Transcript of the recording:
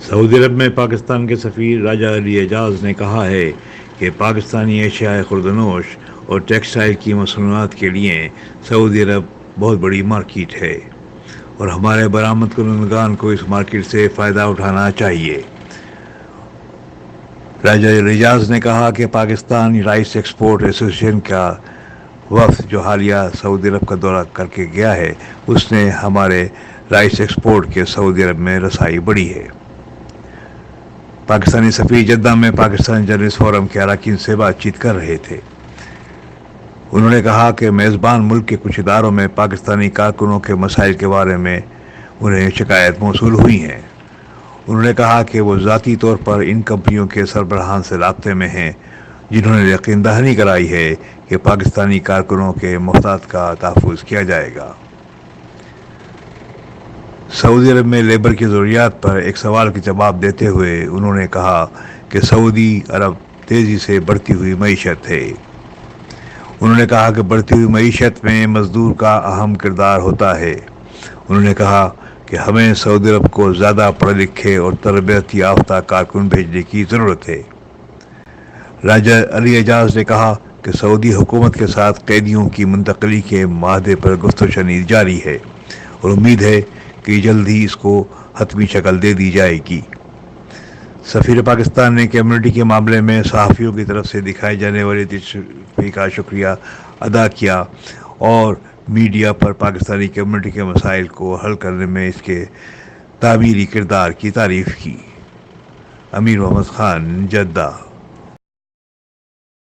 سعودی عرب میں پاکستان کے سفیر راجہ علی اعجاز نے کہا ہے کہ پاکستانی اشیاء خوردنوش اور ٹیکسٹائل کی مصنوعات کے لیے سعودی عرب بہت بڑی مارکیٹ ہے اور ہمارے برآمد کنندگان کو اس مارکیٹ سے فائدہ اٹھانا چاہیے۔ راجہ علی اعجاز نے کہا کہ پاکستان رائس ایکسپورٹ ایسوسی ایشن کا وفد جو حالیہ سعودی عرب کا دورہ کر کے گیا ہے، اس نے ہمارے رائس ایکسپورٹ کے سعودی عرب میں رسائی بڑھی ہے۔ پاکستانی سفیر جدہ میں پاکستان جرنلسٹ فورم کے اراکین سے بات چیت کر رہے تھے۔ انہوں نے کہا کہ میزبان ملک کے کچھ اداروں میں پاکستانی کارکنوں کے مسائل کے بارے میں انہیں شکایت موصول ہوئی ہیں۔ انہوں نے کہا کہ وہ ذاتی طور پر ان کمپنیوں کے سربراہان سے رابطے میں ہیں جنہوں نے یقین دہانی کرائی ہے کہ پاکستانی کارکنوں کے مفادات کا تحفظ کیا جائے گا۔ سعودی عرب میں لیبر کی ضروریات پر ایک سوال کا جواب دیتے ہوئے انہوں نے کہا کہ سعودی عرب تیزی سے بڑھتی ہوئی معیشت ہے۔ انہوں نے کہا کہ بڑھتی ہوئی معیشت میں مزدور کا اہم کردار ہوتا ہے۔ انہوں نے کہا کہ ہمیں سعودی عرب کو زیادہ پڑھے لکھے اور تربیت یافتہ کارکن بھیجنے کی ضرورت ہے۔ راجہ علی اعجاز نے کہا کہ سعودی حکومت کے ساتھ قیدیوں کی منتقلی کے معاہدے پر گفت و شنید جاری ہے اور امید ہے کہ جلد ہی اس کو حتمی شکل دے دی جائے گی۔ سفیر پاکستان نے کمیونٹی کے معاملے میں صحافیوں کی طرف سے دکھائی جانے والی دلچسپی کا شکریہ ادا کیا اور میڈیا پر پاکستانی کمیونٹی کے مسائل کو حل کرنے میں اس کے تعمیری کردار کی تعریف کی۔ امیر محمد خان، جدہ۔